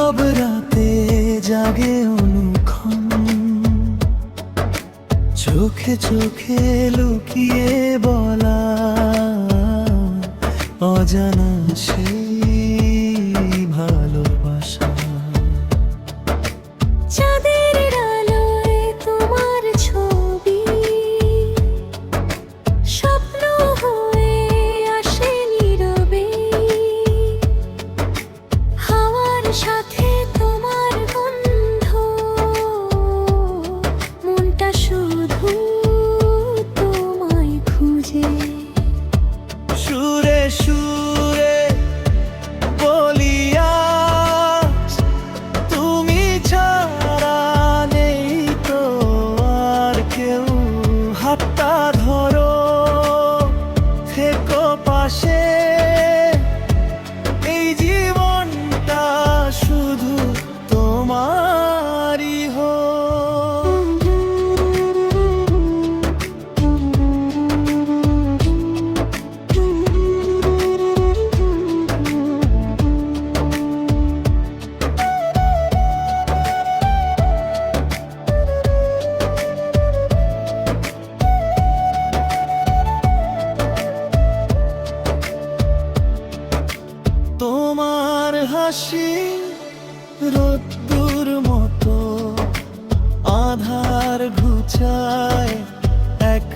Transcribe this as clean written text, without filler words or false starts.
নীরব রাতে জাগে অনুক্ষণ, চোখে চোখে লুকিয়ে বলা অজানা সেই ভালোবাসা। চাঁদের আলোয় তোমার ছবি স্বপ্ন হয়ে আসে নীরবে, হাওয়ার সাথে তোমার গন্ধ, মনটা শুধু তোমায় খুঁজে। সুরে সুরে বলিয়া তুমি ছাড়া নেই তো আর কেউ, হাতটা ধরো থেকো পাশে, এই জীবনটা শুধু তোমারই হোক। তোমার হাসি রোদ্দুর মতো আধার ঘুচায় এক